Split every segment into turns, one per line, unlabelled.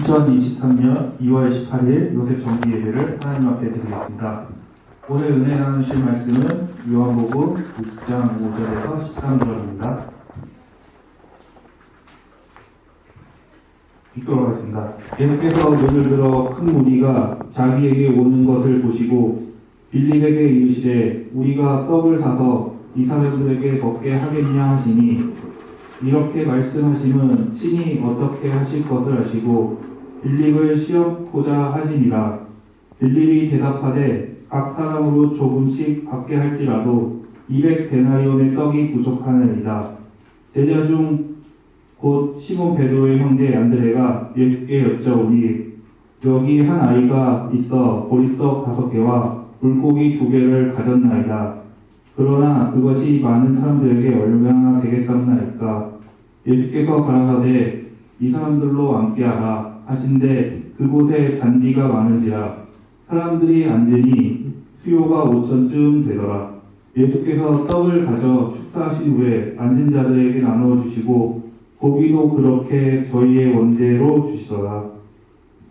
2023년 2월 18일 요셉 정기 예배를 하나님 앞에 드리겠습니다. 오늘 은혜 나누실 말씀은 요한복음 6장 5절에서 13절입니다. 읽도록 하겠습니다. 예수께서 눈을 들어 큰 무리가 자기에게 오는 것을 보시고 빌립에게 이르시되 우리가 떡을 사서 이 사람들에게 먹게 하겠냐 하시니, 이렇게 말씀하심은 친히 어떻게 하실 것을 아시고 빌립을 시험코자 하시니라. 빌립이 대답하되 각 사람으로 조금씩 받게 할지라도 200데나리온의 떡이 부족하느니라. 제자 중 곧 시몬 베드로의 형제 안드레가 예수께 여쭤오니, 여기 한 아이가 있어 보리떡 5개와 물고기 2개를 가졌나이다. 그러나 그것이 많은 사람들에게 얼마나 되겠사옵나이까. 예수께서 가라사대 이 사람들로 앉게하라 하신데 그곳에 잔디가 많은지라. 사람들이 앉으니 수요가 5천쯤 되더라. 예수께서 떡을 가져 축사하신 후에 앉은 자들에게 나누어 주시고 고기도 그렇게 저희의 원대로 주시더라.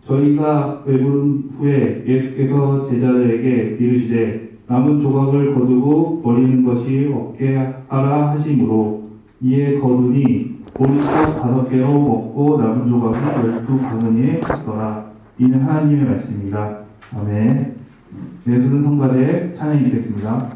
저희가 배부른 후에 예수께서 제자들에게 이르시되 남은 조각을 거두고 버리는 것이 없게 하라 하심으로, 이에 거두니 보리떡 5개로 먹고 남은 조각이 12바구니에 찼더라. 이는 하나님의 말씀입니다. 아멘. 예수는 성가대 찬양 읽겠습니다.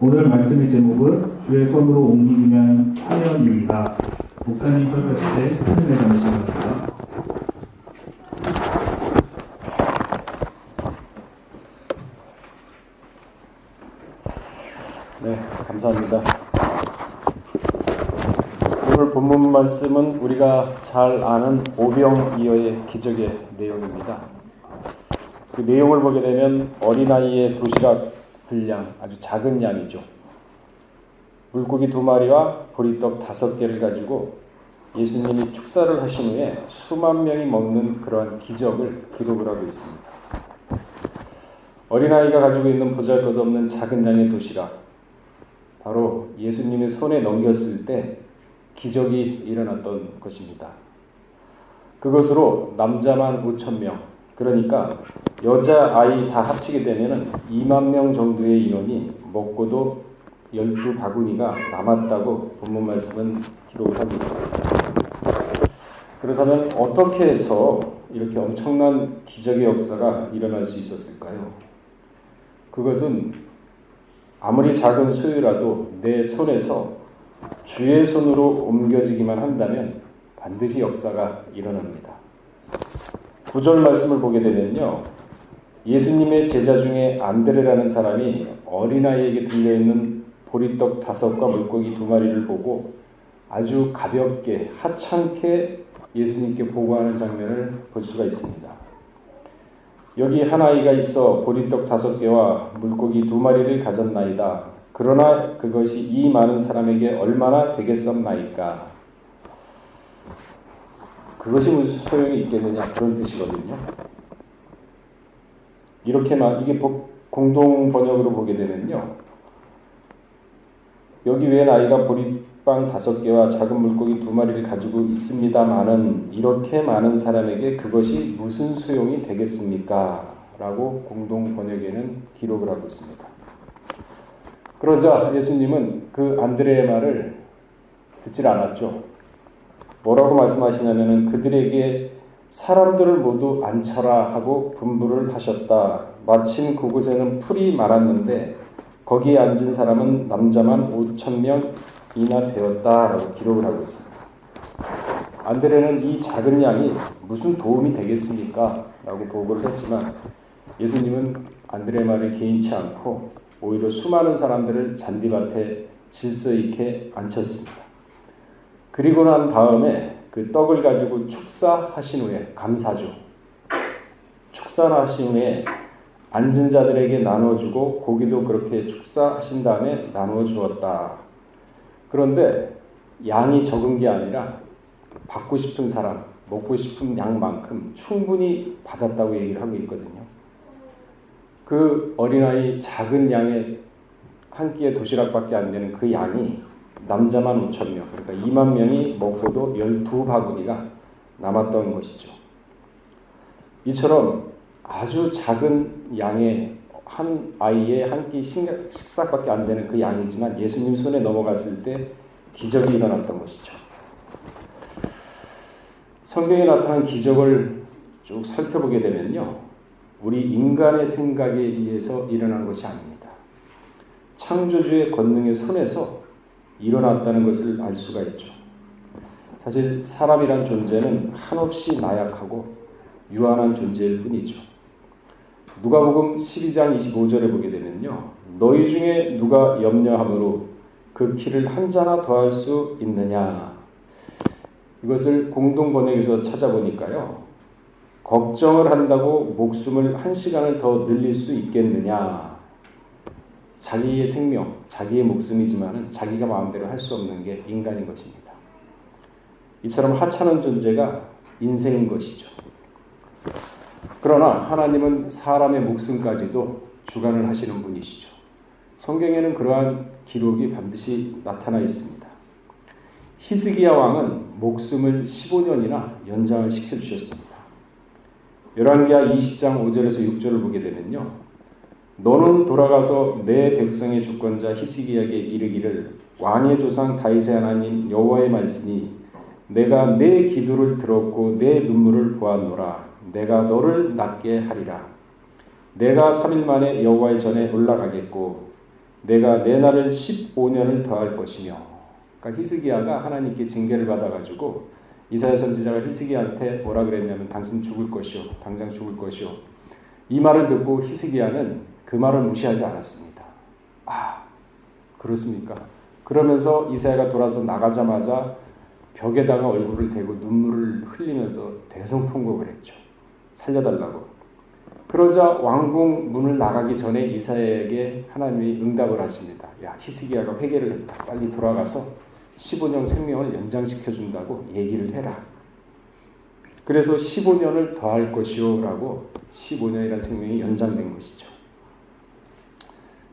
오늘 말씀의 제목은 주의 손으로 옮기면 하면입니다. 목사님 설교할 때 하늘에 담으시기 바랍니다.
감사합니다. 오늘 본문 말씀은 우리가 잘 아는 오병이어의 기적의 내용입니다. 그 내용을 보게 되면 어린아이의 도시락 분량, 아주 작은 양이죠. 물고기 2마리와 보리떡 5개를 가지고 예수님이 축사를 하신 후에 수만 명이 먹는 그러한 기적을 기록을 하고 있습니다. 어린아이가 가지고 있는 보잘것없는 작은 양의 도시락, 바로 예수님의 손에 넘겼을 때 기적이 일어났던 것입니다. 그것으로 남자만 5,000명, 그러니까 여자아이 다 합치게 되면 2만 명 정도의 인원이 먹고도 12바구니가 남았다고 본문 말씀은 기록을 하고 있습니다. 그렇다면 어떻게 해서 이렇게 엄청난 기적의 역사가 일어날 수 있었을까요? 그것은 아무리 작은 소유라도 내 손에서 주의 손으로 옮겨지기만 한다면 반드시 역사가 일어납니다. 9절 말씀을 보게 되면요, 예수님의 제자 중에 안드레라는 사람이 어린아이에게 들려있는 보리떡 5과 물고기 2마리를 보고 아주 가볍게 하찮게 예수님께 보고하는 장면을 볼 수가 있습니다. 여기 한 아이가 있어 보리떡 5개와 물고기 2마리를 가졌나이다. 그러나 그것이 이 많은 사람에게 얼마나 되겠었나이까. 그것이 무슨 소용이 있겠느냐, 그런 뜻이거든요. 이게 공동 번역으로 보게 되면요, 여기 웬 아이가 보리빵 5개와 작은 물고기 2마리를 가지고 있습니다마는 이렇게 많은 사람에게 그것이 무슨 소용이 되겠습니까? 라고 공동 번역에는 기록을 하고 있습니다. 그러자 예수님은 그 안드레의 말을 듣질 않았죠. 뭐라고 말씀하시냐면은 그들에게 사람들을 모두 앉혀라 하고 분부를 하셨다. 마침 그곳에는 풀이 많았는데 거기에 앉은 사람은 남자만 5,000명이나 되었다라고 기록을 하고 있습니다. 안드레는 이 작은 양이 무슨 도움이 되겠습니까? 라고 보고를 했지만 예수님은 안드레의 말을 개의치 않고 오히려 수많은 사람들을 잔디밭에 질서 있게 앉혔습니다. 그리고 난 다음에 그 떡을 가지고 축사하신 후에, 감사죠. 축사를 하신 후에 앉은 자들에게 나눠주고 고기도 그렇게 축사하신 다음에 나누어 주었다. 그런데 양이 적은 게 아니라 받고 싶은 사람, 먹고 싶은 양만큼 충분히 받았다고 얘기를 하고 있거든요. 그 어린아이 작은 양의 한 끼의 도시락밖에 안 되는 그 양이 남자만 5,000명, 그러니까 2만 명이 먹고도 12바구니가 남았던 것이죠. 이처럼 아주 작은 양의 한 아이의 한 끼 식사밖에 안 되는 그 양이지만 예수님 손에 넘어갔을 때 기적이 일어났던 것이죠. 성경에 나타난 기적을 쭉 살펴보게 되면요, 우리 인간의 생각에 의해서 일어난 것이 아닙니다. 창조주의 권능의 손에서 일어났다는 것을 알 수가 있죠. 사실 사람이란 존재는 한없이 나약하고 유한한 존재일 뿐이죠. 누가복음 12장 25절에 보게 되면요, 너희 중에 누가 염려함으로 그 키를 한 자나 더할 수 있느냐. 이것을 공동 번역에서 찾아보니까요, 걱정을 한다고 목숨을 1시간을 더 늘릴 수 있겠느냐. 자기의 생명, 자기의 목숨이지만 자기가 마음대로 할 수 없는 게 인간인 것입니다. 이처럼 하찮은 존재가 인생인 것이죠. 그러나 하나님은 사람의 목숨까지도 주관을 하시는 분이시죠. 성경에는 그러한 기록이 반드시 나타나 있습니다. 히스기야 왕은 목숨을 15년이나 연장을 시켜주셨습니다. 열왕기하 20장 5절에서 6절을 보게 되면요, 너는 돌아가서 내 백성의 주권자 히스기야에게 이르기를 왕의 조상 다윗의 하나님 여호와의 말씀이 내가 내 기도를 들었고 내 눈물을 보았노라. 내가 너를 낫게 하리라. 내가 3일 만에 여호와의 전에 올라가겠고 내가 내 날을 15년을 더할 것이며. 그러니까 히스기야가 하나님께 징계를 받아가지고 이사야 선지자가 히스기야한테 뭐라 그랬냐면 당신 죽을 것이요, 당장 죽을 것이요. 이 말을 듣고 히스기야는 그 말을 무시하지 않았습니다. 그렇습니까? 그러면서 이사야가 돌아서 나가자마자 벽에다가 얼굴을 대고 눈물을 흘리면서 대성통곡을 했죠. 살려달라고. 그러자 왕궁 문을 나가기 전에 이사야에게 하나님이 응답을 하십니다. 야, 히스기야가 회개를 했다. 빨리 돌아가서 15년 생명을 연장시켜준다고 얘기를 해라. 그래서 15년을 더할 것이요 라고 15년이라는 생명이 연장된 것이죠.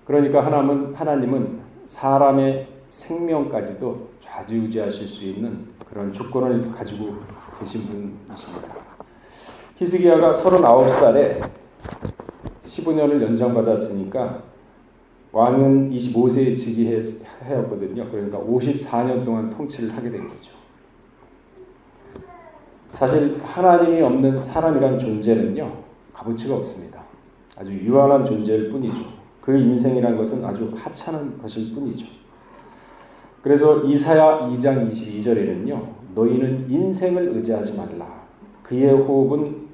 그러니까 하나님은 사람의 생명까지도 좌지우지하실 수 있는 그런 주권을 가지고 계신 분이십니다. 히스기야가 39살에 15년을 연장받았으니까 왕은 25세에 즉위하였거든요. 그러니까 54년 동안 통치를 하게 된 거죠. 사실 하나님이 없는 사람이란 존재는요, 값어치가 없습니다. 아주 유한한 존재일 뿐이죠. 그 인생이란 것은 아주 하찮은 것일 뿐이죠. 그래서 이사야 2장 22절에는요, 너희는 인생을 의지하지 말라. 그의 호흡은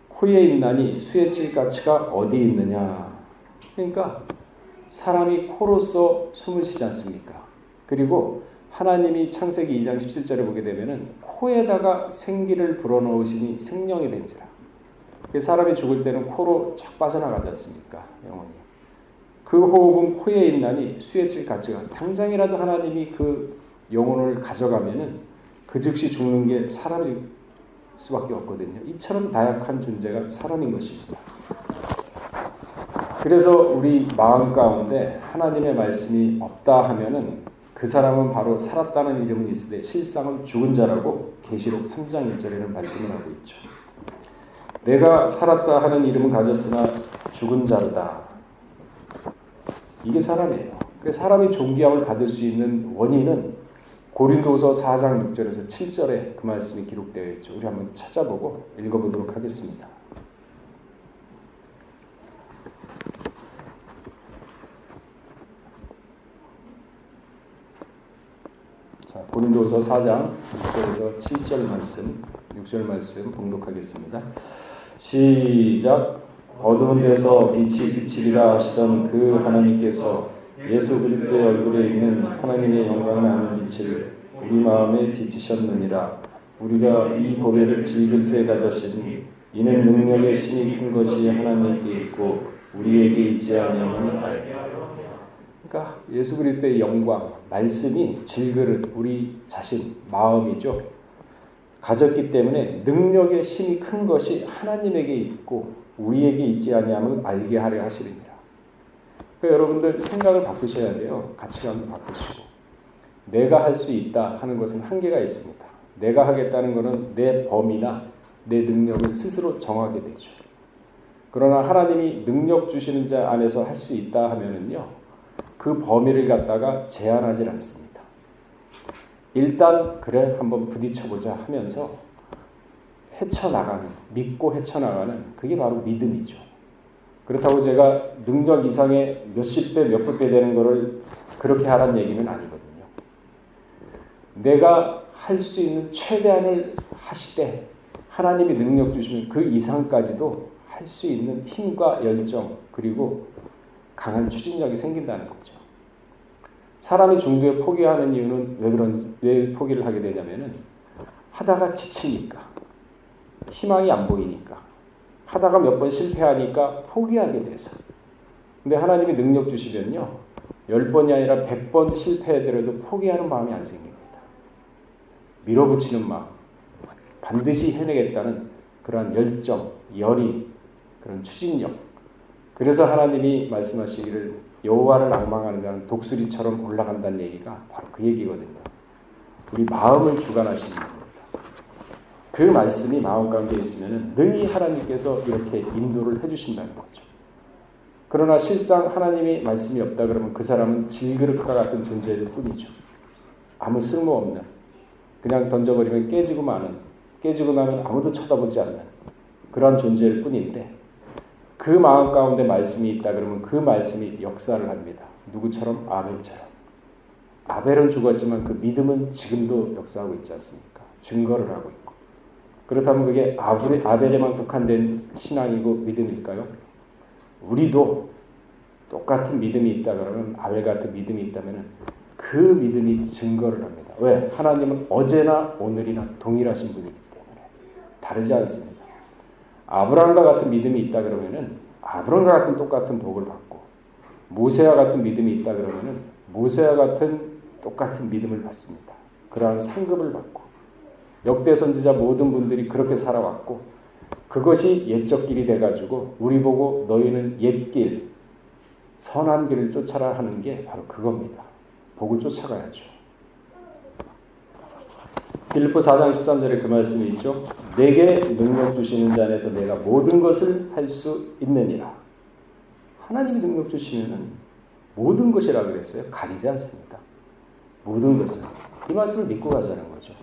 코에 있나니 수에 찔 가치가 어디 있느냐. 그러니까 사람이 코로서 숨을 쉬지 않습니까? 그리고 하나님이 창세기 2장 17절에 보게 되면은 코에다가 생기를 불어넣으시니 생명이 된지라. 사람이 죽을 때는 코로 쫙 빠져나가지 않습니까? 영혼이. 그 호흡은 코에 있나니 수에 찔 가치가, 당장이라도 하나님이 그 영혼을 가져가면은 그 즉시 죽는 게 사람일 수밖에 없거든요. 이처럼 나약한 존재가 사람인 것입니다. 그래서 우리 마음 가운데 하나님의 말씀이 없다 하면은 그 사람은 바로 살았다는 이름은 있으되 실상은 죽은 자라고 계시록 3장 1절에는 말씀을 하고 있죠. 내가 살았다 하는 이름은 가졌으나 죽은 자다. 이게 사람이에요. 그래서 사람이 존귀함을 받을 수 있는 원인은 고린도서 4장 6절에서 7절에 그 말씀이 기록되어 있죠. 우리 한번 찾아보고 읽어보도록 하겠습니다. 자, 고린도서 4장 6절에서 7절 말씀, 6절 말씀 봉독하겠습니다. 시작. 어두운 데서 빛이 비치리라 하시던 그 하나님께서 예수 그리스도의 얼굴에 있는 하나님의 영광을 아는 빛을 우리 마음에 비치셨느니라. 우리가 이 보배를 질글새 가졌으니 이는 능력의 신이 큰 것이 하나님께 있고 우리에게 있지 아니함을 알게 하려. 그러니까 예수 그리스도의 영광, 말씀이 질그릇, 우리 자신, 마음이죠. 가졌기 때문에 능력의 힘이 큰 것이 하나님에게 있고 우리에게 있지 아니함을 알게 하려 하시리니라. 그러니까 여러분들 생각을 바꾸셔야 돼요. 가치관을 바꾸시고. 내가 할 수 있다 하는 것은 한계가 있습니다. 내가 하겠다는 것은 내 범위나 내 능력을 스스로 정하게 되죠. 그러나 하나님이 능력 주시는 자 안에서 할 수 있다 하면은요, 그 범위를 갖다가 제한하지 않습니다. 일단 그래 한번 부딪혀보자 하면서 헤쳐나가는, 믿고 헤쳐나가는, 그게 바로 믿음이죠. 그렇다고 제가 능력 이상의 몇십 배, 몇백 배 되는 거를 그렇게 하라는 얘기는 아니거든요. 내가 할 수 있는 최대한을 하시되 하나님이 능력 주시면 그 이상까지도 할 수 있는 힘과 열정, 그리고 강한 추진력이 생긴다는 거죠. 사람이 중도에 포기하는 이유는 왜 포기를 하게 되냐면은 하다가 지치니까, 희망이 안 보이니까, 하다가 몇 번 실패하니까 포기하게 돼서. 근데 하나님이 능력 주시면요, 10번이 아니라 100번 실패하더라도 포기하는 마음이 안 생깁니다. 밀어붙이는 마음, 반드시 해내겠다는 그런 열정, 열의, 그런 추진력. 그래서 하나님이 말씀하시기를 여호와를 앙망하는 자는 독수리처럼 올라간다는 얘기가 바로 그 얘기거든요. 우리 마음을 주관하시는 겁니다. 그 말씀이 마음 가운데 있으면 능히 하나님께서 이렇게 인도를 해주신다는 거죠. 그러나 실상 하나님이 말씀이 없다 그러면 그 사람은 질그릇과 같은 존재일 뿐이죠. 아무 쓸모없는, 그냥 던져버리면 깨지고 나면 아무도 쳐다보지 않는 그런 존재일 뿐인데, 그 마음 가운데 말씀이 있다 그러면 그 말씀이 역사를 합니다. 누구처럼? 아벨처럼. 아벨은 죽었지만 그 믿음은 지금도 역사하고 있지 않습니까? 증거를 하고 있고. 그렇다면 그게 아벨에만 국한된 신앙이고 믿음일까요? 우리도 똑같은 믿음이 있다 그러면 아벨 같은 믿음이 있다면 그 믿음이 증거를 합니다. 왜? 하나님은 어제나 오늘이나 동일하신 분이기 때문에 다르지 않습니다. 아브라함과 같은 믿음이 있다 그러면은 아브라함과 같은 똑같은 복을 받고 모세와 같은 믿음이 있다 그러면은 모세와 같은 똑같은 믿음을 받습니다. 그러한 상급을 받고 역대 선지자 모든 분들이 그렇게 살아왔고 그것이 옛적 길이 돼가지고 우리 보고 너희는 옛길 선한 길을 쫓아라 하는 게 바로 그겁니다. 복을 쫓아가야죠. 빌립보 4장 13절에 그 말씀이 있죠. 내게 능력 주시는 자 안에서 내가 모든 것을 할 수 있느니라. 하나님이 능력 주시면은 모든 것이라 그랬어요. 가리지 않습니다. 모든 것을. 이 말씀을 믿고 가자는 거죠.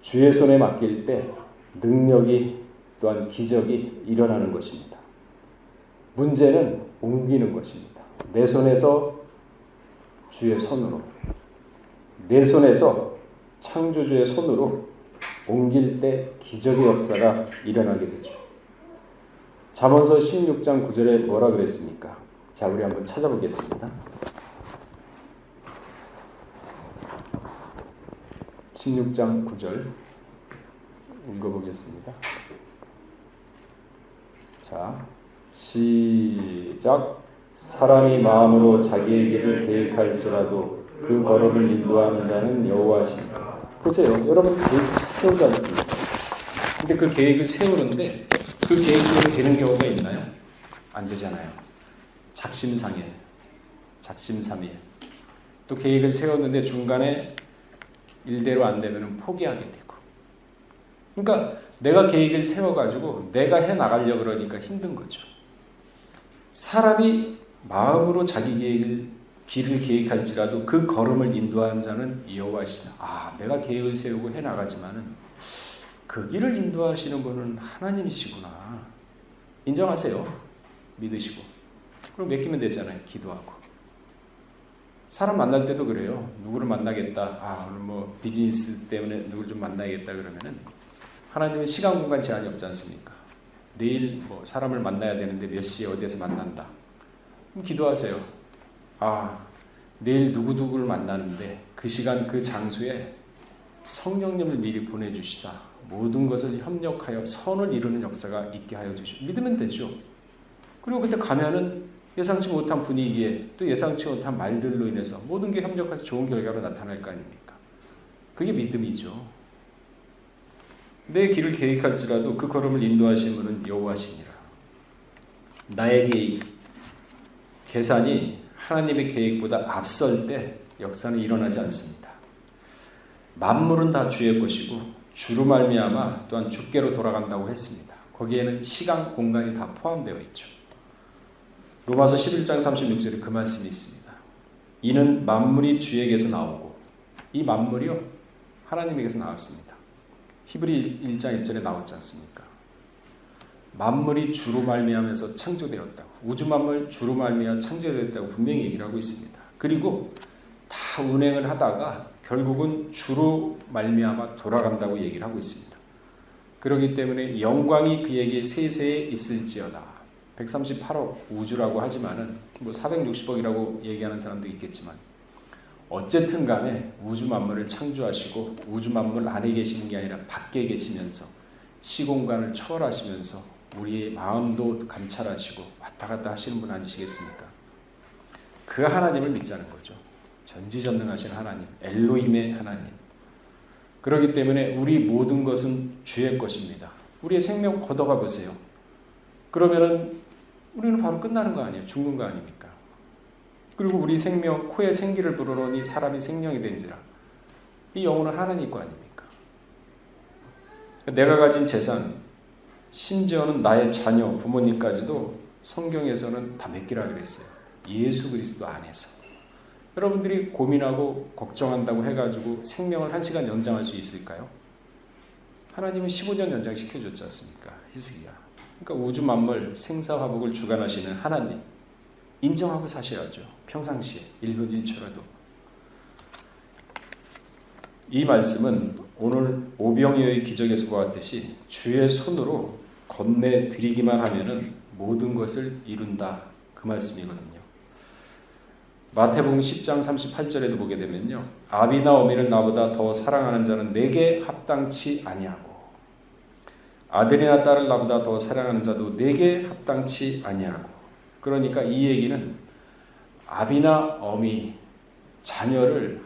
주의 손에 맡길 때 능력이 또한 기적이 일어나는 것입니다. 문제는 옮기는 것입니다. 내 손에서 주의 손으로, 내 손에서 창조주의 손으로 옮길 때 기적의 역사가 일어나게 되죠. 잠언서 16장 9절에 뭐라 그랬습니까? 자, 우리 한번 찾아보겠습니다. 16장 9절 읽어보겠습니다. 자, 시작. 사람이 마음으로 자기의 길을 계획할지라도 그 걸음을 인도하는 자는 여호와시니라. 보세요. 여러분 계획 세우지 않습니까? 근데 그 계획을 세우는데 그 계획대로 되는 경우가 있나요? 안 되잖아요. 작심삼일. 또 계획을 세웠는데 중간에 일대로 안 되면 포기하게 되고. 그러니까 내가 계획을 세워가지고 내가 해나가려고 그러니까 힘든 거죠. 사람이 마음으로 자기 길을 계획할지라도 그 걸음을 인도하는 자는 여호와시다. 아, 내가 계획을 세우고 해나가지만은 그 길을 인도하시는 분은 하나님이시구나. 인정하세요. 믿으시고. 그럼 맡기면 되잖아요. 기도하고. 사람 만날 때도 그래요. 누구를 만나겠다. 아, 오늘 뭐 비즈니스 때문에 누구를 좀 만나야겠다 그러면은 하나님은 시간 공간 제한이 없지 않습니까? 내일 뭐 사람을 만나야 되는데 몇 시에 어디에서 만난다. 그럼 기도하세요. 아, 내일 누구를 만나는데 그 시간 그 장소에 성령님을 미리 보내주시사 모든 것을 협력하여 선을 이루는 역사가 있게 하여 주시오. 믿으면 되죠. 그리고 그때 가면은 예상치 못한 분위기에 또 예상치 못한 말들로 인해서 모든 게 협력해서 좋은 결과로 나타날 거 아닙니까? 그게 믿음이죠. 내 길을 계획할지라도 그 걸음을 인도하시는 분은 여호와시니라. 나의 계획, 계산이 하나님의 계획보다 앞설 때 역사는 일어나지 않습니다. 만물은 다 주의 것이고 주로 말미암아 또한 주께로 돌아간다고 했습니다. 거기에는 시간, 공간이 다 포함되어 있죠. 로마서 11장 36절에 그 말씀이 있습니다. 이는 만물이 주에게서 나오고 이 만물이요 하나님에게서 나왔습니다. 히브리 1장 1절에 나왔지 않습니까? 만물이 주로 말미암아서 창조되었다고. 우주 만물 주로 말미암아 창조되었다고 분명히 얘기를 하고 있습니다. 그리고 다 운행을 하다가 결국은 주로 말미암아 돌아간다고 얘기를 하고 있습니다. 그렇기 때문에 영광이 그에게 세세에 있을지어다. 138억 우주라고 하지만은 뭐 460억이라고 얘기하는 사람도 있겠지만 어쨌든 간에 우주 만물을 창조하시고 우주 만물 안에 계시는 게 아니라 밖에 계시면서 시공간을 초월하시면서 우리의 마음도 감찰하시고 왔다 갔다 하시는 분 아니시겠습니까? 그 하나님을 믿자는 거죠. 전지전능하신 하나님, 엘로힘의 하나님. 그렇기 때문에 우리 모든 것은 주의 것입니다. 우리의 생명 걷어가 보세요. 그러면은 우리는 바로 끝나는 거 아니에요? 죽는 거 아닙니까? 그리고 우리 생명, 코에 생기를 불어넣으니 사람이 생명이 된지라. 이 영혼은 하나님 거 아닙니까? 내가 가진 재산, 심지어는 나의 자녀, 부모님까지도 성경에서는 다 맡기라 그랬어요. 예수 그리스도 안에서. 여러분들이 고민하고 걱정한다고 해가지고 생명을 1시간 연장할 수 있을까요? 하나님은 15년 연장시켜줬지 않습니까? 히스기야. 그러니까 우주 만물 생사화복을 주관하시는 하나님 인정하고 사셔야죠. 평상시에 1분 1초라도. 이 말씀은 오늘 오병이어의 기적에서 보았듯이 주의 손으로 건네드리기만 하면은 모든 것을 이룬다. 그 그 말씀이거든요. 마태복음 10장 38절에도 보게 되면요. 아비나 어미를 나보다 더 사랑하는 자는 내게 합당치 아니하고 아들이나 딸을 나보다 더 사랑하는 자도 내게 합당치 아니하고. 그러니까 이 얘기는 아비나 어미, 자녀를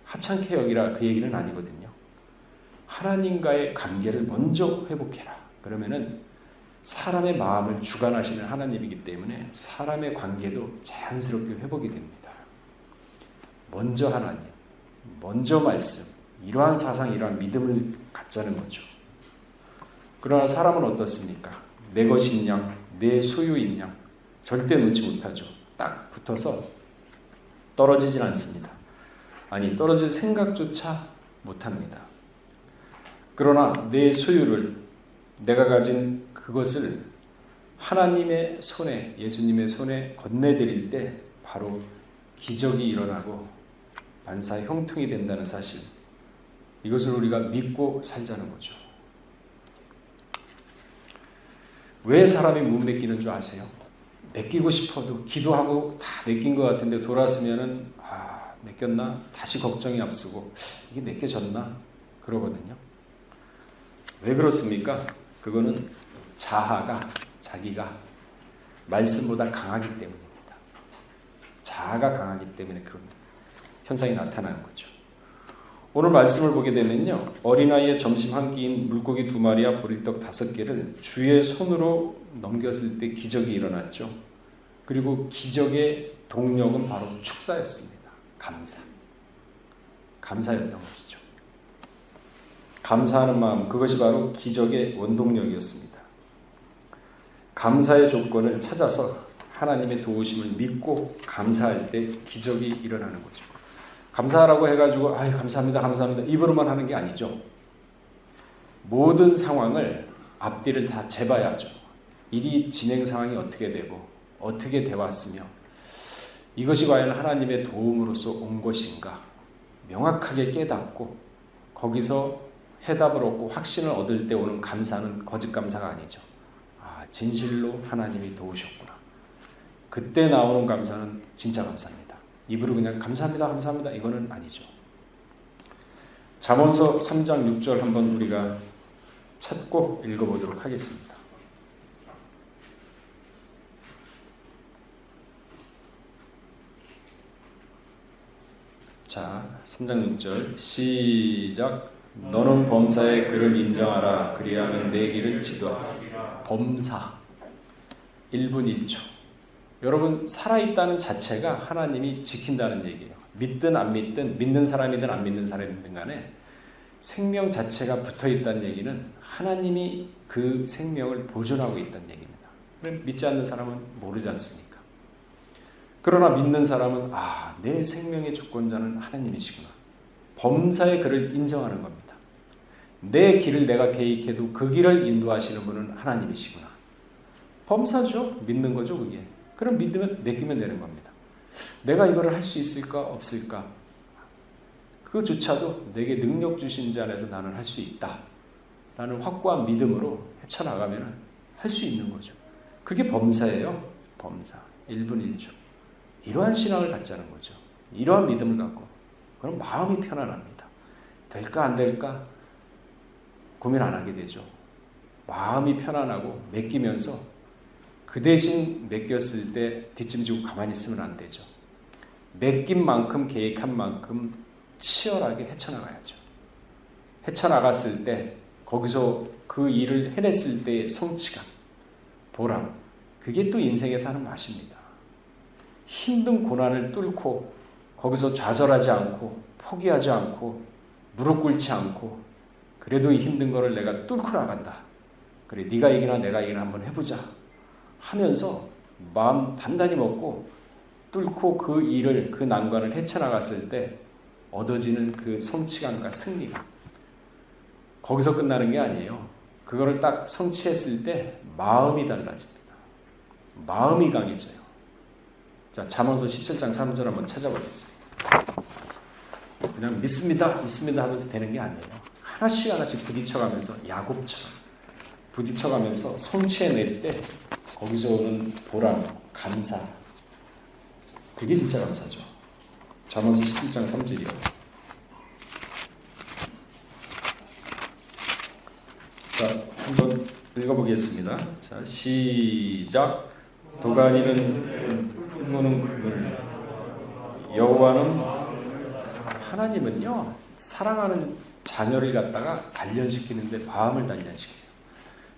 하찮게 여기라 그 얘기는 아니거든요. 하나님과의 관계를 먼저 회복해라. 그러면은 사람의 마음을 주관하시는 하나님이기 때문에 사람의 관계도 자연스럽게 회복이 됩니다. 먼저 하나님, 먼저 말씀, 이러한 사상, 이러한 믿음을 갖자는 거죠. 그러나 사람은 어떻습니까? 내 것인 양, 내 소유인 양 절대 놓지 못하죠. 딱 붙어서 떨어지질 않습니다. 아니, 떨어질 생각조차 못합니다. 그러나 내 소유를, 내가 가진 그것을 하나님의 손에, 예수님의 손에 건네드릴 때 바로 기적이 일어나고 만사 형통이 된다는 사실, 이것을 우리가 믿고 살자는 거죠. 왜 사람이 못 맡기는 줄 아세요? 맡기고 싶어도 기도하고 다 맡긴 것 같은데 돌아서면은 맡겼나? 다시 걱정이 앞서고 이게 맡겨졌나? 그러거든요. 왜 그렇습니까? 그거는 자아가, 자기가 말씀보다 강하기 때문입니다. 자아가 강하기 때문에 그런 현상이 나타나는 거죠. 오늘 말씀을 보게 되면요. 어린아이의 점심 한 끼인 물고기 2마리와 보리떡 5개를 주의 손으로 넘겼을 때 기적이 일어났죠. 그리고 기적의 동력은 바로 축사였습니다. 감사. 감사였던 것이죠. 감사하는 마음, 그것이 바로 기적의 원동력이었습니다. 감사의 조건을 찾아서 하나님의 도우심을 믿고 감사할 때 기적이 일어나는 거죠. 감사하라고 해가지고 감사합니다, 감사합니다 입으로만 하는 게 아니죠. 모든 상황을 앞뒤를 다 재봐야죠. 일이 진행 상황이 어떻게 되고 어떻게 되었으며 이것이 과연 하나님의 도움으로서 온 것인가 명확하게 깨닫고 거기서 해답을 얻고 확신을 얻을 때 오는 감사는 거짓 감사가 아니죠. 진실로 하나님이 도우셨구나. 그때 나오는 감사는 진짜 감사입니다. 입으로 그냥 감사합니다, 감사합니다 이거는 아니죠. 잠언서 3장 6절 한번 우리가 찾고 읽어보도록 하겠습니다. 자, 3장 6절 시작. 너는 범사의 그를 인정하라. 그리하면 내 길을 지도하라. 범사 1분 1초. 여러분, 살아있다는 자체가 하나님이 지킨다는 얘기예요. 믿든 안 믿든, 믿는 사람이든 안 믿는 사람이든 간에 생명 자체가 붙어있다는 얘기는 하나님이 그 생명을 보존하고 있다는 얘기입니다. 그럼 믿지 않는 사람은 모르지 않습니까? 그러나 믿는 사람은 내 생명의 주권자는 하나님이시구나. 범사의 그를 인정하는 겁니다. 내 길을 내가 계획해도 그 길을 인도하시는 분은 하나님이시구나. 범사죠. 믿는 거죠, 그게. 그럼 믿으면 맡기면 되는 겁니다. 내가 이걸 할 수 있을까 없을까? 그조차도 내게 능력 주신 자 안에서 나는 할 수 있다. 라는 확고한 믿음으로 헤쳐나가면 할 수 있는 거죠. 그게 범사예요. 범사. 1분 1초. 이러한 신앙을 갖자는 거죠. 이러한 믿음을 갖고 그럼 마음이 편안합니다. 될까 안 될까 고민 안 하게 되죠. 마음이 편안하고 맡기면서 그 대신 맡겼을 때 뒷짐지고 가만히 있으면 안 되죠. 맡긴 만큼 계획한 만큼 치열하게 헤쳐나가야죠. 헤쳐나갔을 때 거기서 그 일을 해냈을 때의 성취감, 보람, 그게 또 인생에 사는 맛입니다. 힘든 고난을 뚫고 거기서 좌절하지 않고 포기하지 않고 무릎 꿇지 않고 그래도 이 힘든 거를 내가 뚫고 나간다. 그래, 네가 이기나 내가 이기나 한번 해보자 하면서 마음 단단히 먹고 뚫고 그 일을, 그 난관을 헤쳐나갔을 때 얻어지는 그 성취감과 승리가 거기서 끝나는 게 아니에요. 그거를 딱 성취했을 때 마음이 달라집니다. 마음이 강해져요. 자, 잠언서 17장 3절 한번 찾아보겠습니다. 그냥 믿습니다, 믿습니다 하면서 되는 게 아니에요. 하나씩 하나씩 부딪혀가면서 야곱처럼 부딪혀가면서 성취해낼 때 거기서 오는 보람, 감사. 그게 진짜 감사죠. 잠언서 17장 3절이요. 자, 한번 읽어보겠습니다. 자, 시작. 도가니는 풀무는 금을, 여호와는, 하나님은요 사랑하는 자녀를 갖다가 단련시키는데 마음을 단련시켜요.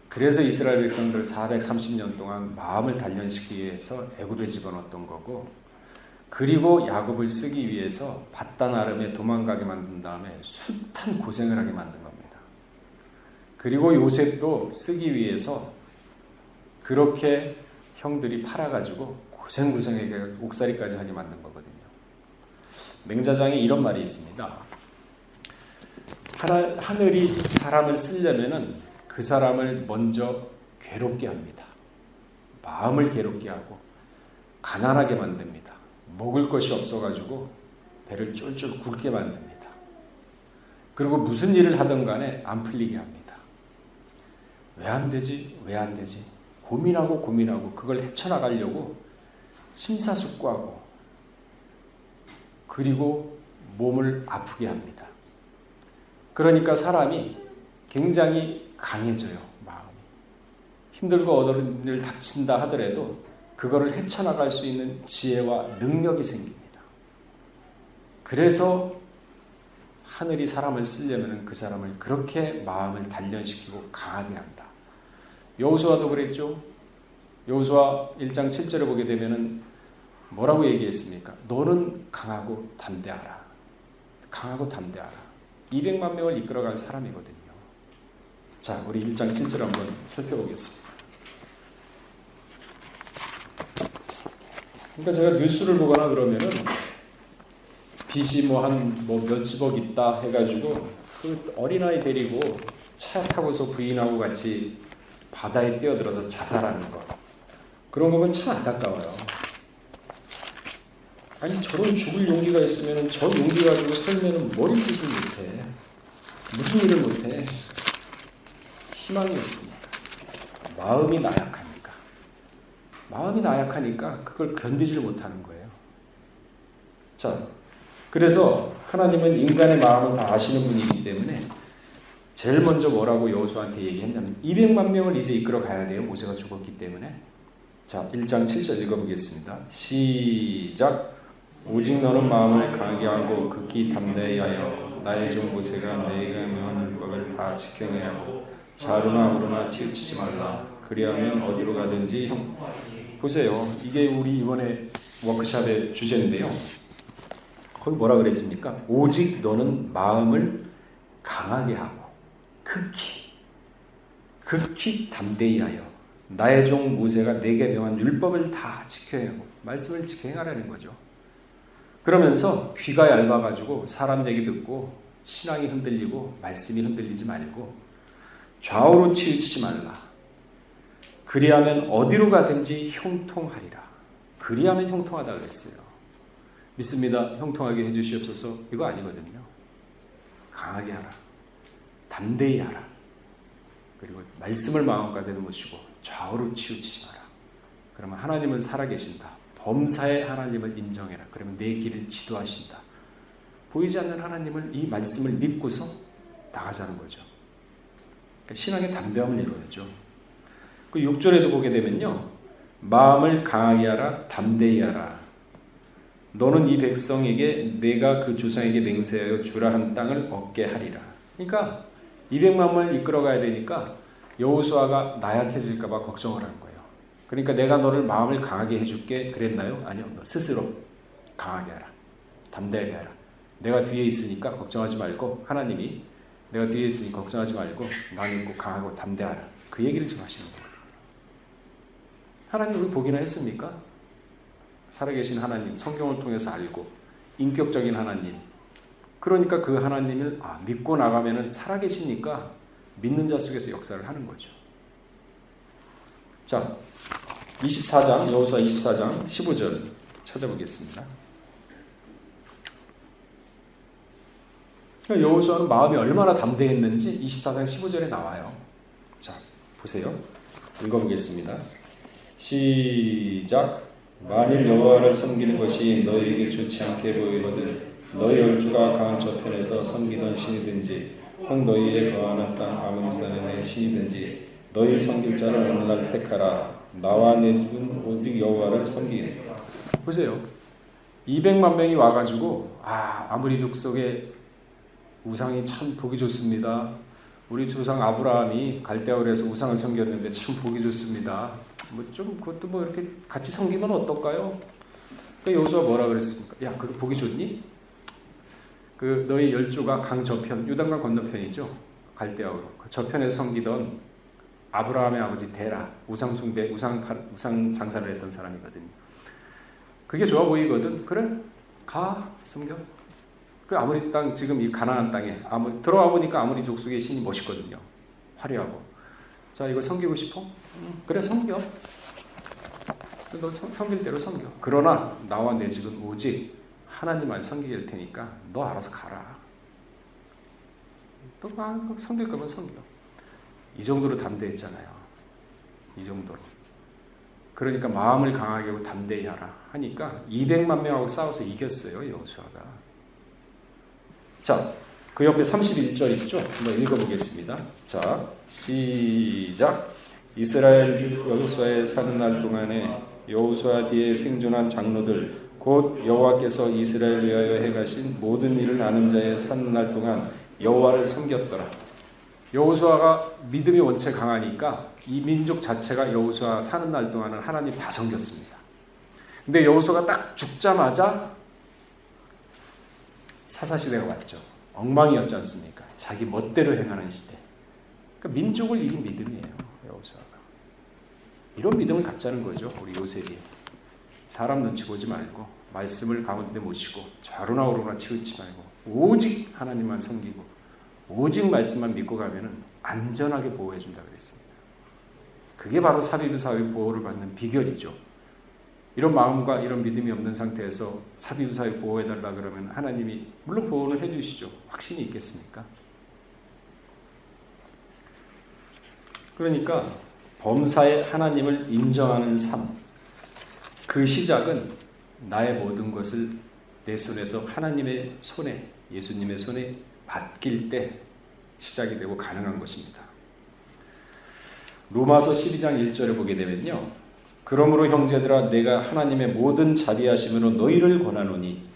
그래서 이스라엘 백성들 430년 동안 마음을 단련시키기 위해서 애굽에 집어넣었던 거고, 그리고 야곱을 쓰기 위해서 바단 아람에 도망가게 만든 다음에 숱한 고생을 하게 만든 겁니다. 그리고 요셉도 쓰기 위해서 그렇게 형들이 팔아가지고 고생고생하게 옥살이까지 하게 만든 거거든요. 맹자장에 이런 말이 있습니다. 하늘이 사람을 쓰려면은 그 사람을 먼저 괴롭게 합니다. 마음을 괴롭게 하고 가난하게 만듭니다. 먹을 것이 없어가지고 배를 쫄쫄 굵게 만듭니다. 그리고 무슨 일을 하든 간에 안 풀리게 합니다. 왜 안 되지? 왜 안 되지? 고민하고 그걸 헤쳐나가려고 심사숙고하고, 그리고 몸을 아프게 합니다. 그러니까 사람이 굉장히 강해져요. 마음이. 힘들고 어려운 일을 닥친다 하더라도 그거를 헤쳐나갈 수 있는 지혜와 능력이 생깁니다. 그래서 하늘이 사람을 쓰려면 그 사람을 그렇게 마음을 단련시키고 강하게 한다. 여호수아도 그랬죠. 여호수아 1장 7절을 보게 되면은 뭐라고 얘기했습니까? 너는 강하고 담대하라. 강하고 담대하라. 200만 명을 이끌어갈 사람이거든요. 자, 우리 1장 7절 한번 살펴보겠습니다. 그러니까 제가 뉴스를 보거나 그러면은 빚이 몇십억 있다 해가지고 그 어린아이 데리고 차 타고서 부인하고 같이 바다에 뛰어들어서 자살하는 거, 그런 거 보면 참 안타까워요. 아니, 저런 죽을 용기가 있으면 저 용기 가지고 살면은 뭘 짓을 못해. 무슨 일을 못해. 희망이 없으니까. 마음이 나약하니까. 마음이 나약하니까 그걸 견디질 못하는 거예요. 자, 그래서 하나님은 인간의 마음을 다 아시는 분이기 때문에 제일 먼저 뭐라고 여호수아한테 얘기했냐면 200만 명을 이제 이끌어 가야 돼요. 모세가 죽었기 때문에. 자, 1장 7절 읽어보겠습니다. 시작. 오직 너는 마음을 강하게 하고 극히 담대히 하여 나의 종 모세가 내가 명한 율법을 다 지켜내야 하고 자루나 우루나 치우치지 말라. 그리하면 어디로 가든지 보세요. 이게 우리 이번에 워크숍의 주제인데요. 거기 뭐라 그랬습니까? 오직 너는 마음을 강하게 하고 극히 담대히 하여 나의 종 모세가 내게 명한 율법을 다 지켜야 하고 말씀을 지켜 행하라는 거죠. 그러면서 귀가 얇아가지고 사람 얘기 듣고 신앙이 흔들리고 말씀이 흔들리지 말고 좌우로 치우치지 말라. 그리하면 어디로 가든지 형통하리라. 그리하면 형통하다 그랬어요. 믿습니다. 형통하게 해주시옵소서. 이거 아니거든요. 강하게 하라. 담대히 하라. 그리고 말씀을 마음가짐에 모시고 좌우로 치우치지 마라. 그러면 하나님은 살아계신다. 범사의 하나님을 인정해라. 그러면 내 길을 지도하신다. 보이지 않는 하나님을, 이 말씀을 믿고서 나가자는 거죠. 그러니까 신앙의 담대함을 이루어야죠. 그 6절에도 보게 되면요. 마음을 강하게 하라. 담대히 하라. 너는 이 백성에게 내가 그 조상에게 맹세하여 주라 한 땅을 얻게 하리라. 그러니까 200만을 이끌어 가야 되니까 여호수아가 나약해질까 봐 걱정을 한 거예요. 그러니까 내가 너를 마음을 강하게 해줄게 그랬나요? 아니요. 너 스스로 강하게 하라. 담대하게 하라. 내가 뒤에 있으니까 걱정하지 말고, 하나님이 내가 뒤에 있으니까 걱정하지 말고 나는 꼭 강하고 담대하라. 그 얘기를 지금 하시는 거예요. 하나님 우리 보기나 했습니까? 살아계신 하나님, 성경을 통해서 알고 인격적인 하나님. 그러니까 그 하나님을 믿고 나가면은 살아계시니까 믿는 자 속에서 역사를 하는 거죠. 자, 24장, 여호수아 24장 15절 찾아보겠습니다. 여호수아는 마음이 얼마나 담대했는지 24장 15절에 나와요. 자, 보세요. 읽어보겠습니다. 시작. 만일 여호와를 섬기는 것이 너희에게 좋지 않게 보이거든 너희 열주가 강 저편에서 섬기던 신이든지 혹 너희의 거하는 땅 아모리산의 신이든지 너희 섬길 자를 오늘날 택하라. 나와 내 집은 오직 여호와를 섬기겠다. 보세요. 200만 명이 와가지고 아무리 족속의 우상이 참 보기 좋습니다. 우리 조상 아브라함이 갈대아울에서 우상을 섬겼는데 참 보기 좋습니다. 그것도 이렇게 같이 섬기면 어떨까요? 그 여호수아 뭐라 그랬습니까? 야, 그거 보기 좋니? 그 너희 열조가 강 저편, 요단강 건너편이죠. 갈대아울. 그 저편에서 섬기던 아브라함의 아버지 데라, 우상 숭배, 우상 장사를 했던 사람이거든요. 그게 좋아 보이거든. 그래, 가 섬겨. 그 아모리 땅 지금 이 가나안 땅에 들어와 보니까 아모리 족속의 신이 멋있거든요. 화려하고. 자, 이거 섬기고 싶어? 그래, 섬겨. 너 섬길 대로 섬겨. 그러나 나와 내 집은 오직 하나님만 섬기게 할 테니까 너 알아서 가라. 또 섬길 거면 섬겨. 이 정도로 담대했잖아요. 이 정도로. 그러니까 마음을 강하게 하고 담대히 하라 하니까 200만 명하고 싸워서 이겼어요. 여호수아가. 자, 그 옆에 31절 있죠? 한번 읽어보겠습니다. 자, 시작. 이스라엘 집 여호수아에 사는 날 동안에 여호수아 뒤에 생존한 장로들 곧 여호와께서 이스라엘 위하여 행하신 모든 일을 아는 자의 사는 날 동안 여호와를 섬겼더라. 여호수아가 믿음이 원체 강하니까 이 민족 자체가 여호수아 사는 날 동안은 하나님 다 섬겼습니다. 근데 여호수아가 딱 죽자마자 사사시대가 왔죠. 엉망이었지 않습니까? 자기 멋대로 행하는 시대. 그러니까 민족을 이긴 믿음이에요. 여호수아가. 이런 믿음을 갖자는 거죠. 우리 요셉이. 사람 눈치 보지 말고 말씀을 가운데 모시고 좌로나 우로나 치우치 말고 오직 하나님만 섬기고 오직 말씀만 믿고 가면은 안전하게 보호해 준다 그랬습니다. 그게 바로 사비부사의 보호를 받는 비결이죠. 이런 마음과 이런 믿음이 없는 상태에서 사비부사의 보호해 달라 그러면 하나님이 물론 보호를 해 주시죠. 확신이 있겠습니까? 그러니까 범사에 하나님을 인정하는 삶. 그 시작은 나의 모든 것을 내 손에서 하나님의 손에, 예수님의 손에 맡길 때 시작이 되고 가능한 것입니다. 로마서 12장 1절을 보게 되면요. 그러므로 형제들아 내가 하나님의 모든 자비하심으로 너희를 권하노니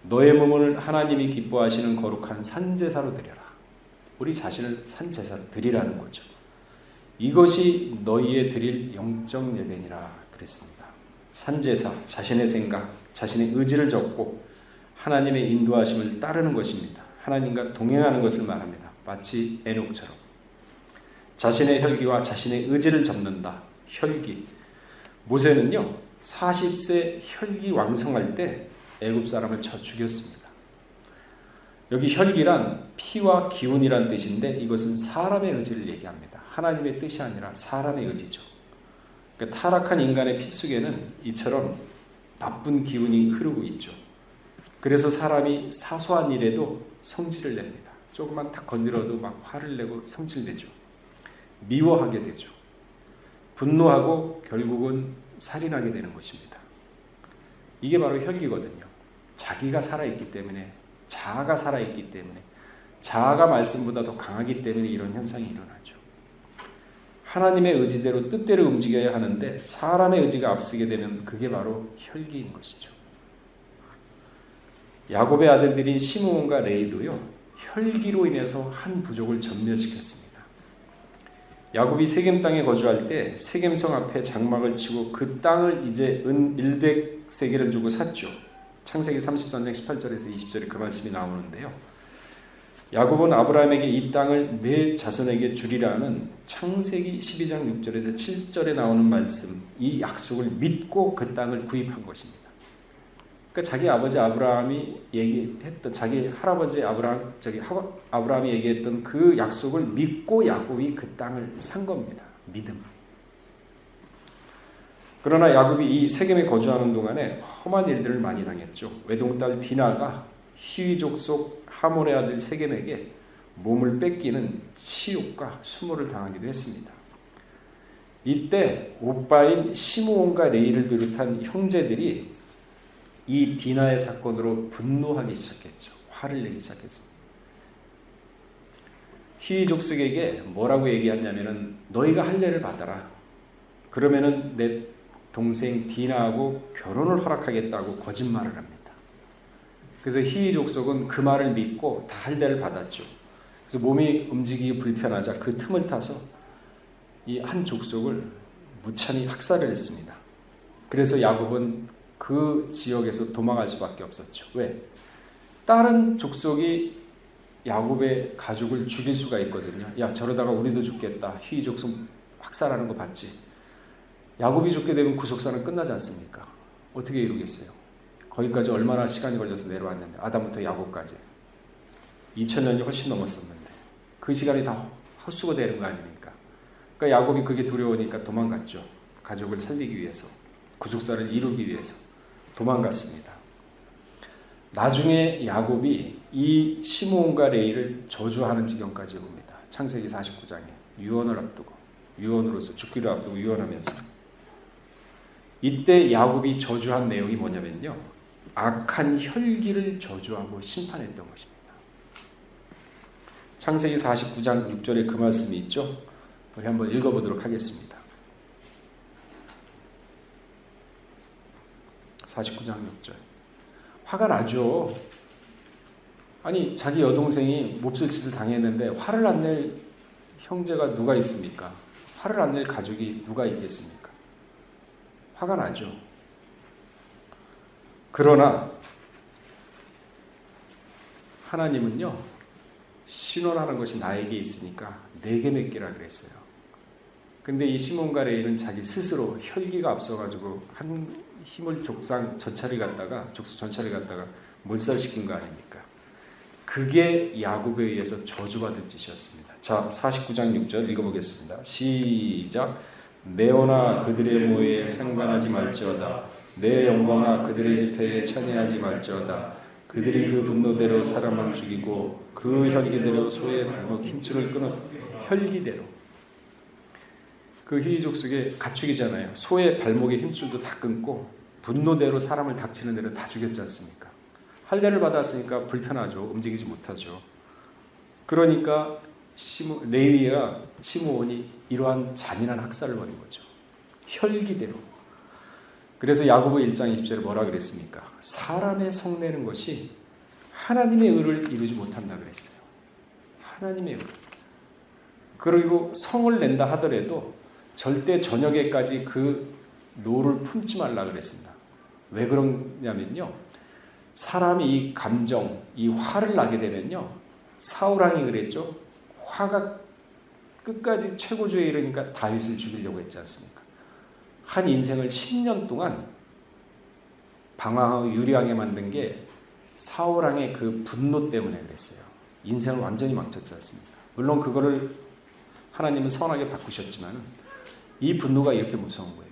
너의 몸을 하나님이 기뻐하시는 거룩한 산제사로 드려라. 우리 자신을 산제사로 드리라는 거죠. 이것이 너희의 드릴 영적 예배니라 그랬습니다. 산제사, 자신의 생각, 자신의 의지를 접고 하나님의 인도하심을 따르는 것입니다. 하나님과 동행하는 것을 말합니다. 마치 에녹처럼. 자신의 혈기와 자신의 의지를 접는다. 혈기. 모세는요. 40세 혈기 왕성할 때 애굽 사람을 쳐 죽였습니다. 여기 혈기란 피와 기운이란 뜻인데 이것은 사람의 의지를 얘기합니다. 하나님의 뜻이 아니라 사람의 의지죠. 그러니까 타락한 인간의 피 속에는 이처럼 나쁜 기운이 흐르고 있죠. 그래서 사람이 사소한 일에도 성질을 냅니다. 조금만 딱 건드려도 막 화를 내고 성질내죠. 미워하게 되죠. 분노하고 결국은 살인하게 되는 것입니다. 이게 바로 혈기거든요. 자기가 살아있기 때문에, 자아가 살아있기 때문에, 자아가 말씀보다 더 강하기 때문에 이런 현상이 일어나죠. 하나님의 의지대로 뜻대로 움직여야 하는데 사람의 의지가 앞서게 되면 그게 바로 혈기인 것이죠. 야곱의 아들들인 시므온과 레이도요. 혈기로 인해서 한 부족을 전멸시켰습니다. 야곱이 세겜 땅에 거주할 때 세겜성 앞에 장막을 치고 그 땅을 이제 은 100세겔을 주고 샀죠. 창세기 33장 18절에서 20절에 그 말씀이 나오는데요. 야곱은 아브라함에게 이 땅을 내 자손에게 주리라는 창세기 12장 6절에서 7절에 나오는 말씀, 이 약속을 믿고 그 땅을 구입한 것입니다. 그러니까 자기 아버지 아브라함이 얘기했던 자기 할아버지 아브라함이 얘기했던 그 약속을 믿고 야곱이 그 땅을 산 겁니다. 믿음. 그러나 야곱이 이 세겜에 거주하는 동안에 험한 일들을 많이 당했죠. 외동딸 디나가 히위 족속 하몰의 아들 세겜에게 몸을 뺏기는 치욕과 수모를 당하기도 했습니다. 이때 오빠인 시므온과 레위를 비롯한 형제들이 이 디나의 사건으로 분노하기 시작했죠. 화를 내기 시작했습니다. 히위 족속에게 뭐라고 얘기하냐면은 너희가 할례를 받아라. 그러면은 내 동생 디나하고 결혼을 허락하겠다고 거짓말을 합니다. 그래서 히위 족속은 그 말을 믿고 다 할례를 받았죠. 그래서 몸이 움직이기 불편하자 그 틈을 타서 이 한 족속을 무참히 학살을 했습니다. 그래서 야곱은 그 지역에서 도망갈 수밖에 없었죠. 왜? 다른 족속이 야곱의 가족을 죽일 수가 있거든요. 야, 저러다가 우리도 죽겠다. 히위 족속 학살하는 거 봤지? 야곱이 죽게 되면 구속사는 끝나지 않습니까? 어떻게 이루겠어요? 거기까지 얼마나 시간이 걸려서 내려왔는데 아담부터 야곱까지 2000년이 훨씬 넘었었는데 그 시간이 다 헛수고 되는 거 아닙니까? 그러니까 야곱이 그게 두려우니까 도망갔죠. 가족을 살리기 위해서, 구속사를 이루기 위해서 도망갔습니다. 나중에 야곱이 이 시므온과 레위를 저주하는 지경까지 옵니다. 창세기 49장에 유언을 앞두고, 유언으로서 죽기를 앞두고 유언하면서 이때 야곱이 저주한 내용이 뭐냐면요, 악한 혈기를 저주하고 심판했던 것입니다. 창세기 49장 6절에 그 말씀이 있죠. 우리 한번 읽어보도록 하겠습니다. 49장 6절. 화가 나죠. 아니, 자기 여동생이 몹쓸 짓을 당했는데 화를 안 낼 형제가 누가 있습니까? 화를 안 낼 가족이 누가 있겠습니까? 화가 나죠. 그러나 하나님은요, 신원하는 것이 나에게 있으니까 내게 맡기라 그랬어요. 근데 이 시몬과 레위는 자기 스스로 혈기가 앞서가지고 한 힘을 족속 전차를 갖다가 몰살시킨 거 아닙니까? 그게 야곱에 의해서 저주받은 짓이었습니다. 자, 49장 6절 읽어보겠습니다. 시작. 내 언아 그들의 모에 상관하지 말지어다. 내 영광아 그들의 집회에 찬양하지 말지어다. 그들이 그 분노대로 사람을 죽이고 그 혈기대로 소의 발목 힘줄을 끊어. 혈기대로. 그 히위족 속에 가축이잖아요. 소의 발목의 힘줄도 다 끊고 분노대로 사람을 닥치는 대로 다 죽였지 않습니까? 할례를 받았으니까 불편하죠. 움직이지 못하죠. 그러니까 레위와 시므온이 이러한 잔인한 학살을 벌인 거죠. 혈기대로. 그래서 야고보 1장 20절에 뭐라 그랬습니까? 사람의 성내는 것이 하나님의 의를 이루지 못한다 그랬어요. 하나님의 의. 그리고 성을 낸다 하더라도 절대 저녁에까지 그 노를 품지 말라 그랬습니다. 왜 그러냐면요, 사람이 이 감정, 이 화를 나게 되면요, 사울왕이 그랬죠. 화가 끝까지 최고조에 이르니까 다윗을 죽이려고 했지 않습니까? 한 인생을 10년 동안 방황하고 유리하게 만든 게 사울왕의 그 분노 때문에 그랬어요. 인생을 완전히 망쳤지 않습니까? 물론 그거를 하나님은 선하게 바꾸셨지만 이 분노가 이렇게 무서운 거예요.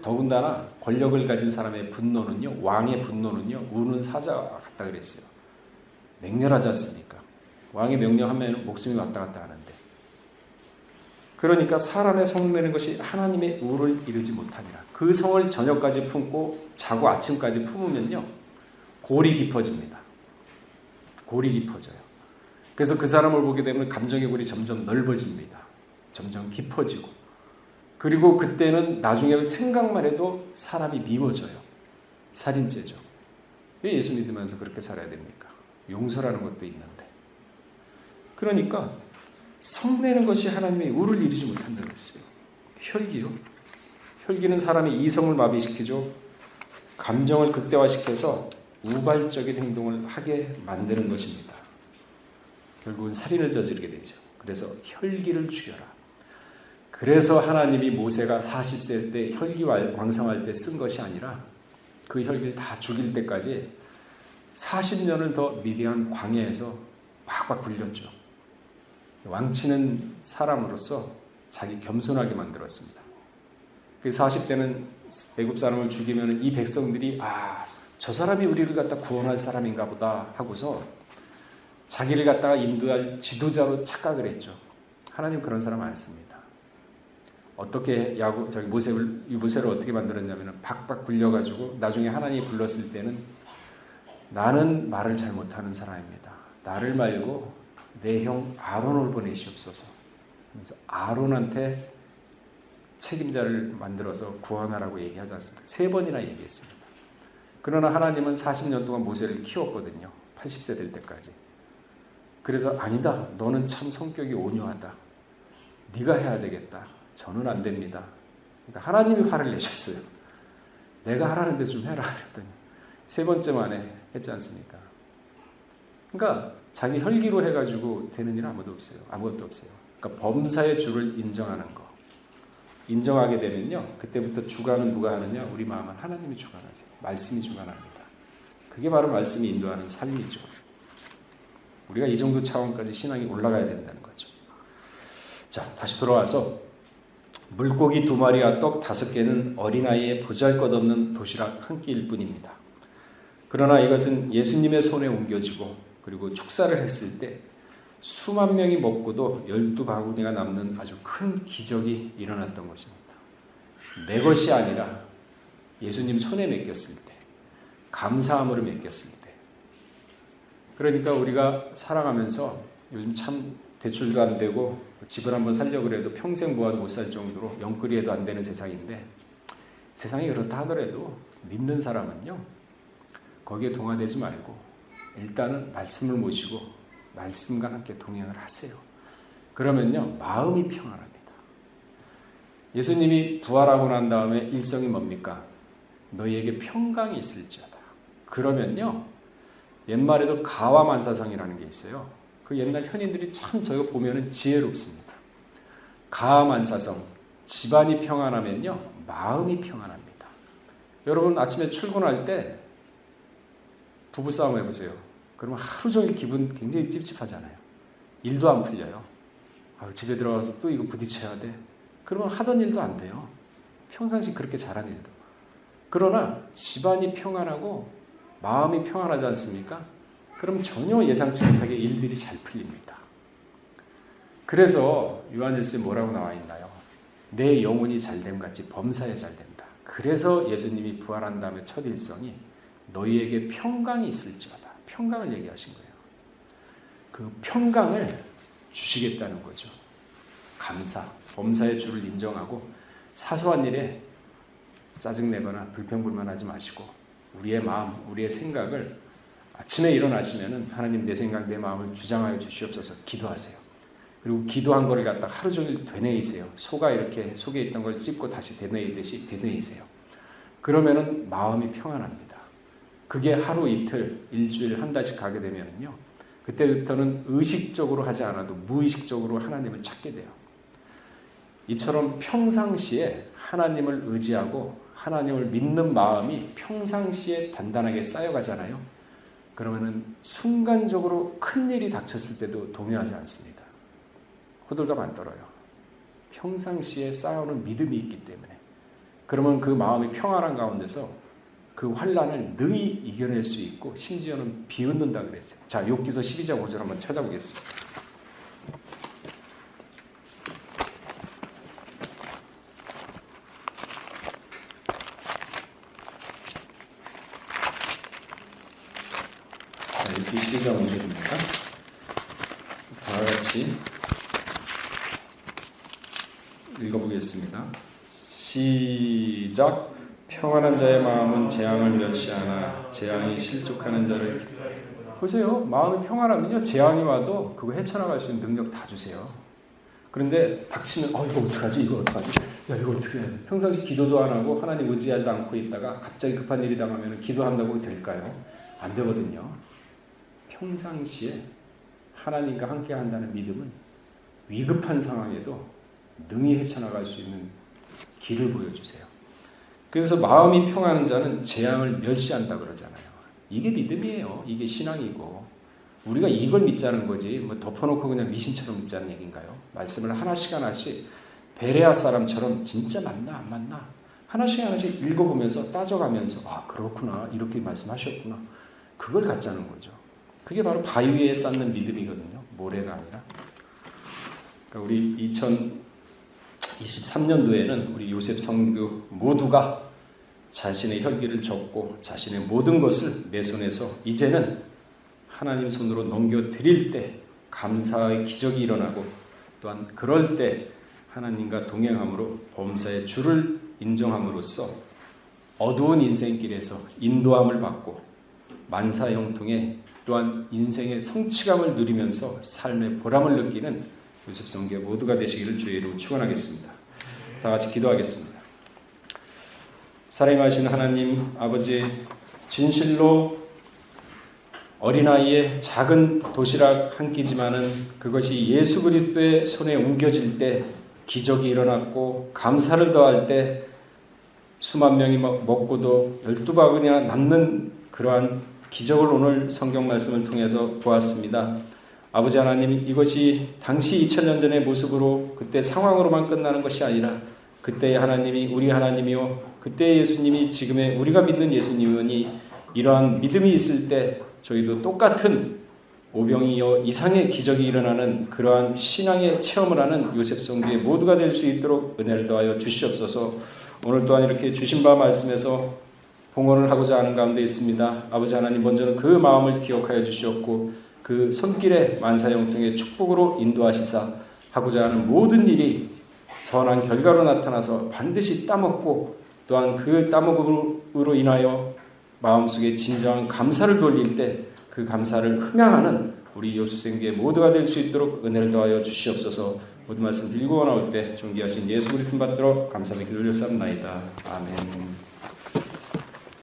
더군다나 권력을 가진 사람의 분노는요, 왕의 분노는요, 우는 사자와 같다 그랬어요. 맹렬하지 않습니까? 왕이 명령하면 목숨이 왔다 갔다 하는데. 그러니까 사람의 성내는 것이 하나님의 우를 이루지 못하니라. 그 성을 저녁까지 품고 자고 아침까지 품으면요, 골이 깊어집니다. 골이 깊어져요. 그래서 그 사람을 보게 되면 감정의 골이 점점 넓어집니다. 점점 깊어지고. 그리고 그때는 나중에 생각만 해도 사람이 미워져요. 살인죄죠. 왜 예수 믿으면서 그렇게 살아야 됩니까? 용서라는 것도 있는데. 그러니까 성내는 것이 하나님의 우를 이루지 못한다고 했어요. 혈기요. 혈기는 사람의 이성을 마비시키죠. 감정을 극대화시켜서 우발적인 행동을 하게 만드는 것입니다. 결국은 살인을 저지르게 되죠. 그래서 혈기를 죽여라. 그래서 하나님이 모세가 40세 때 혈기 왕성할 때 쓴 것이 아니라 그 혈기를 다 죽일 때까지 40년을 더 미디안 광야에서 팍팍 굴렸죠. 왕치는 사람으로서 자기 겸손하게 만들었습니다. 그 40대는 애굽 사람을 죽이면 이 백성들이 저 사람이 우리를 갖다 구원할 사람인가 보다 하고서 자기를 갖다가 인도할 지도자로 착각을 했죠. 하나님 그런 사람 안 씁니다. 어떻게 모세를 어떻게 만들었냐면 박박 굴려가지고 나중에 하나님이 불렀을 때는 나는 말을 잘 못하는 사람입니다. 나를 말고 내 형 아론을 보내시옵소서. 그래서 아론한테 책임자를 만들어서 구원하라고 얘기하지 않습니까? 3번이나 얘기했습니다. 그러나 하나님은 40년 동안 모세를 키웠거든요. 80세 될 때까지. 그래서 아니다. 너는 참 성격이 온유하다. 네가 해야 되겠다. 저는 안 됩니다. 그러니까 하나님이 화를 내셨어요. 내가 하라는데 좀 해라. 그랬더니 3번째 만에 했지 않습니까? 그러니까 자기 혈기로 해가지고 되는 일은 아무것도 없어요. 그러니까 범사의 주를 인정하는 거. 인정하게 되면요. 그때부터 주관은 누가 하느냐? 우리 마음은 하나님이 주관하세요. 말씀이 주관합니다. 그게 바로 말씀이 인도하는 삶이죠. 우리가 이 정도 차원까지 신앙이 올라가야 된다는 거죠. 자, 다시 돌아와서 물고기 2마리와 떡 5개는 어린아이의 보잘것없는 도시락 한 끼일 뿐입니다. 그러나 이것은 예수님의 손에 옮겨지고 그리고 축사를 했을 때 수만 명이 먹고도 12바구니가 남는 아주 큰 기적이 일어났던 것입니다. 내 것이 아니라 예수님 손에 맡겼을 때, 감사함으로 맡겼을 때. 그러니까 우리가 살아가면서 요즘 참 대출도 안 되고 집을 한번 살려고 그래도 평생 모아도 못 살 정도로 영끌이에도 안 되는 세상인데, 세상이 그렇다 하더라도 믿는 사람은요, 거기에 동화되지 말고 일단은 말씀을 모시고 말씀과 함께 동행을 하세요. 그러면요, 마음이 평안합니다. 예수님이 부활하고 난 다음에 일성이 뭡니까? 너희에게 평강이 있을지어다. 그러면요, 옛말에도 가와만사성이라는 게 있어요. 그 옛날 현인들이 참 저거 보면은 지혜롭습니다. 가와만사성, 집안이 평안하면요, 마음이 평안합니다. 여러분 아침에 출근할 때 부부싸움 해보세요. 그러면 하루 종일 기분 굉장히 찝찝하잖아요. 일도 안 풀려요. 집에 들어가서 또 이거 부딪혀야 돼. 그러면 하던 일도 안 돼요. 평상시 그렇게 잘한 일도. 그러나 집안이 평안하고 마음이 평안하지 않습니까? 그럼 전혀 예상치 못하게 일들이 잘 풀립니다. 그래서 요한일서에 뭐라고 나와 있나요? 내 영혼이 잘됨 같이 범사에 잘된다. 그래서 예수님이 부활한 다음에 첫 일성이 너희에게 평강이 있을지어다. 평강을 얘기하신 거예요. 그 평강을 주시겠다는 거죠. 감사, 범사의 주를 인정하고 사소한 일에 짜증내거나 불평불만하지 마시고 우리의 마음, 우리의 생각을 아침에 일어나시면은 하나님 내 생각, 내 마음을 주장하여 주시옵소서 기도하세요. 그리고 기도한 거를 갖다 하루 종일 되뇌이세요. 소가 이렇게 속에 있던 걸 씹고 다시 되뇌이듯이 되뇌이세요. 그러면은 마음이 평안합니다. 그게 하루 이틀, 일주일, 한 달씩 가게 되면요, 그때부터는 의식적으로 하지 않아도 무의식적으로 하나님을 찾게 돼요. 이처럼 평상시에 하나님을 의지하고 하나님을 믿는 마음이 평상시에 단단하게 쌓여가잖아요. 그러면은 순간적으로 큰 일이 닥쳤을 때도 동요하지 않습니다. 호들갑 안 떨어요. 평상시에 쌓여오는 믿음이 있기 때문에. 그러면 그 마음이 평안한 가운데서 그 환난을 능히 이겨낼 수 있고 심지어는 비웃는다 그랬어요. 자, 욥기서 12장 5절 한번 찾아보겠습니다. 자, 욥기 12장 5절입니다. 다 같이 읽어보겠습니다. 시작. 평안한 자의 마음은 재앙을 멸시하나 재앙이 실족하는 자를 보세요. 마음이 평안하면요, 재앙이 와도 그거 헤쳐나갈 수 있는 능력 다 주세요. 그런데 닥치면 이거 어떡하지? 이거 어떡하지? 야, 이거 어떻게 해? 평상시 기도도 안 하고 하나님 의지하지 않고 있다가 갑자기 급한 일이 당하면 기도한다고 될까요? 안 되거든요. 평상시에 하나님과 함께 한다는 믿음은 위급한 상황에도 능히 헤쳐나갈 수 있는 길을 보여주세요. 그래서 마음이 평안한 자는 재앙을 멸시한다 그러잖아요. 이게 믿음이에요. 이게 신앙이고 우리가 이걸 믿자는 거지 뭐 덮어놓고 그냥 미신처럼 믿자는 얘기인가요? 말씀을 하나씩 하나씩 베레아 사람처럼 진짜 맞나 안 맞나 하나씩 하나씩 읽어보면서 따져가면서 그렇구나 이렇게 말씀하셨구나 그걸 갖자는 거죠. 그게 바로 바위 위에 쌓는 믿음이거든요. 모래가 아니라. 그러니까 우리 23년도에는 우리 요셉 성교 모두가 자신의 혈기를 줬고 자신의 모든 것을 매손해서 이제는 하나님 손으로 넘겨드릴 때 감사의 기적이 일어나고 또한 그럴 때 하나님과 동행함으로 범사의 주를 인정함으로써 어두운 인생길에서 인도함을 받고 만사형통에 또한 인생의 성취감을 누리면서 삶의 보람을 느끼는 요셉 성교 모두가 되시기를 주의 이름으로 축원하겠습니다. 다 같이 기도하겠습니다. 살아계신 하나님 아버지, 진실로 어린아이의 작은 도시락 한 끼지만은 그것이 예수 그리스도의 손에 옮겨질 때 기적이 일어났고 감사를 더할 때 수만 명이 먹고도 12바구니나 남는 그러한 기적을 오늘 성경 말씀을 통해서 보았습니다. 아버지 하나님, 이것이 당시 2000년 전의 모습으로 그때 상황으로만 끝나는 것이 아니라 그때의 하나님이 우리 하나님이요 그때의 예수님이 지금의 우리가 믿는 예수님이니 이러한 믿음이 있을 때 저희도 똑같은 오병이어 이상의 기적이 일어나는 그러한 신앙의 체험을 하는 요셉 성교의 모두가 될 수 있도록 은혜를 더하여 주시옵소서. 오늘 또한 이렇게 주신 바 말씀에서 봉헌을 하고자 하는 가운데 있습니다. 아버지 하나님, 먼저는 그 마음을 기억하여 주시옵고 그 손길에 만사형통의 축복으로 인도하시사 하고자 하는 모든 일이 선한 결과로 나타나서 반드시 따먹고 또한 그 따먹음으로 인하여 마음속에 진정한 감사를 돌릴 때 그 감사를 흥양하는 우리 요셉생교의 모두가 될 수 있도록 은혜를 더하여 주시옵소서. 모든 말씀 빌고 나올 때 존귀하신 예수 그리스도 받들어 감사를 기도를 삼나이다. 아멘.